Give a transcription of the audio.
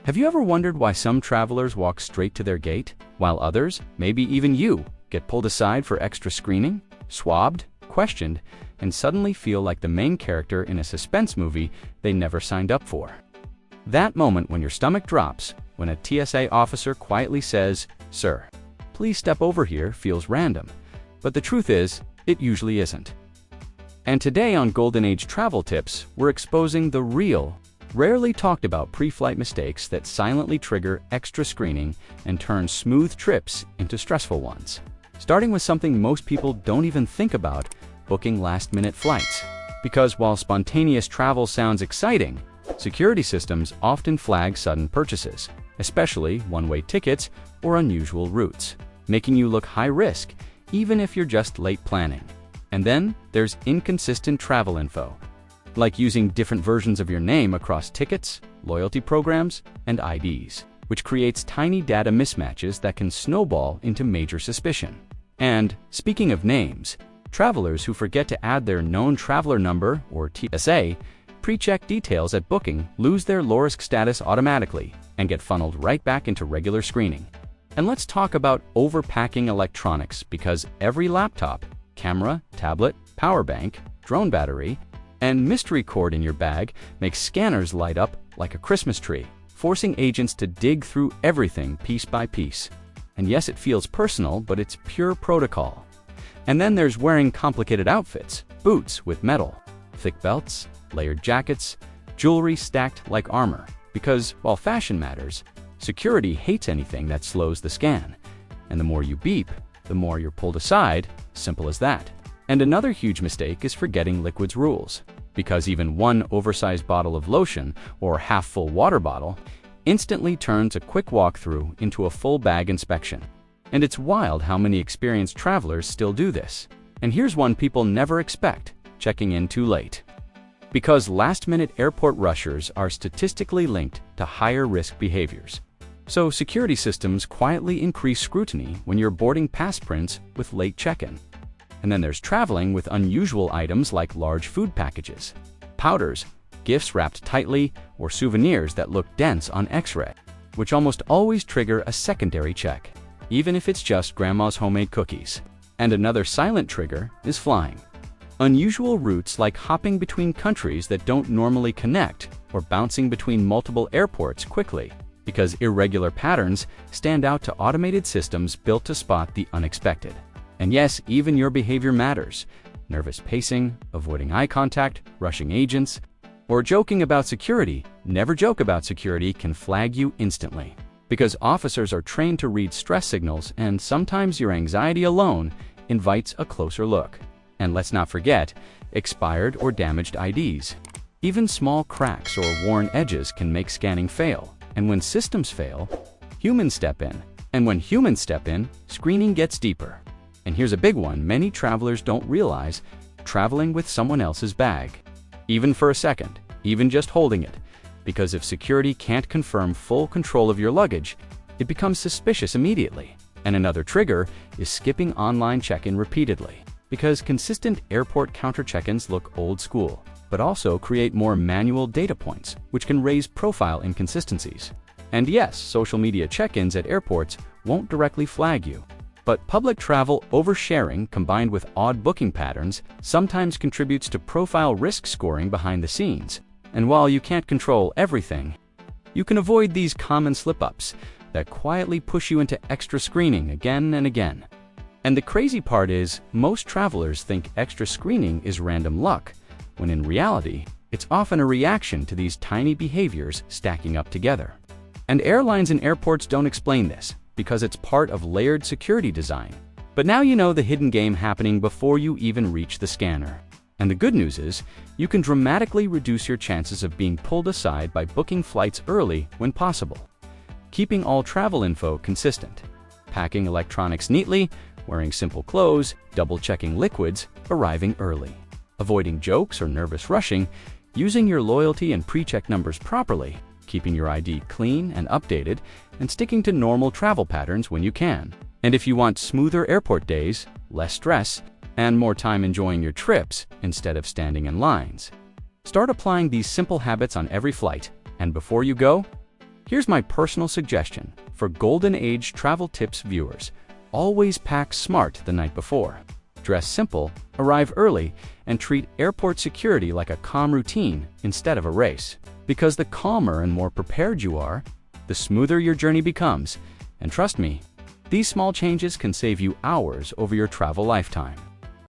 Have you ever wondered why some travelers walk straight to their gate, while others, maybe even you, get pulled aside for extra screening, swabbed, questioned, and suddenly feel like the main character in a suspense movie they never signed up for? That moment when your stomach drops, when a TSA officer quietly says, "Sir, please step over here," feels random. But the truth is, it usually isn't. And today on Golden Age Travel Tips, we're exposing the real, rarely talked about pre-flight mistakes that silently trigger extra screening and turn smooth trips into stressful ones. Starting with something most people don't even think about, booking last-minute flights. Because while spontaneous travel sounds exciting, security systems often flag sudden purchases, especially one-way tickets or unusual routes, making you look high risk even if you're just late planning. And then there's inconsistent travel info, like using different versions of your name across tickets, loyalty programs, and IDs, which creates tiny data mismatches that can snowball into major suspicion. And speaking of names, travelers who forget to add their known traveler number, or TSA, pre-check details at booking lose their low-risk status automatically and get funneled right back into regular screening. And let's talk about overpacking electronics, because every laptop, camera, tablet, power bank, drone battery, and mystery cord in your bag makes scanners light up like a Christmas tree, forcing agents to dig through everything piece by piece. And yes, it feels personal, but it's pure protocol. And then there's wearing complicated outfits, boots with metal, thick belts, layered jackets, jewelry stacked like armor. Because while fashion matters, security hates anything that slows the scan. And the more you beep, the more you're pulled aside, simple as that. And another huge mistake is forgetting liquids rules. Because even one oversized bottle of lotion or half-full water bottle instantly turns a quick walkthrough into a full bag inspection. And it's wild how many experienced travelers still do this. And here's one people never expect: checking in too late. Because last-minute airport rushers are statistically linked to higher risk behaviors. So security systems quietly increase scrutiny when you're boarding pass prints with late check-in. And then there's traveling with unusual items like large food packages, powders, gifts wrapped tightly, or souvenirs that look dense on X-ray, which almost always trigger a secondary check, even if it's just grandma's homemade cookies. And another silent trigger is flying. Unusual routes like hopping between countries that don't normally connect, or bouncing between multiple airports quickly, because irregular patterns stand out to automated systems built to spot the unexpected. And yes, even your behavior matters. Nervous pacing, avoiding eye contact, rushing agents, or joking about security, never joke about security, can flag you instantly. Because officers are trained to read stress signals, and sometimes your anxiety alone invites a closer look. And let's not forget, expired or damaged IDs. Even small cracks or worn edges can make scanning fail. And when systems fail, humans step in. And when humans step in, screening gets deeper. And here's a big one many travelers don't realize: traveling with someone else's bag. Even for a second, even just holding it. Because if security can't confirm full control of your luggage, it becomes suspicious immediately. And another trigger is skipping online check-in repeatedly. Because consistent airport counter check-ins look old school, but also create more manual data points, which can raise profile inconsistencies. And yes, social media check-ins at airports won't directly flag you. But public travel oversharing combined with odd booking patterns sometimes contributes to profile risk scoring behind the scenes. And while you can't control everything, you can avoid these common slip-ups that quietly push you into extra screening again and again. And the crazy part is, most travelers think extra screening is random luck, when in reality, it's often a reaction to these tiny behaviors stacking up together. And airlines and airports don't explain this, because it's part of layered security design. But now you know the hidden game happening before you even reach the scanner. And the good news is, you can dramatically reduce your chances of being pulled aside by booking flights early when possible. Keeping all travel info consistent, packing electronics neatly, wearing simple clothes, double-checking liquids, arriving early, avoiding jokes or nervous rushing, using your loyalty and pre-check numbers properly, keeping your ID clean and updated, and sticking to normal travel patterns when you can. And if you want smoother airport days, less stress, and more time enjoying your trips instead of standing in lines, start applying these simple habits on every flight. And before you go, Here's my personal suggestion for Golden Age travel tips viewers. Always pack smart the night before. Dress simple, arrive early, and treat airport security like a calm routine instead of a race. Because the calmer and more prepared you are, the smoother your journey becomes. And trust me, these small changes can save you hours over your travel lifetime.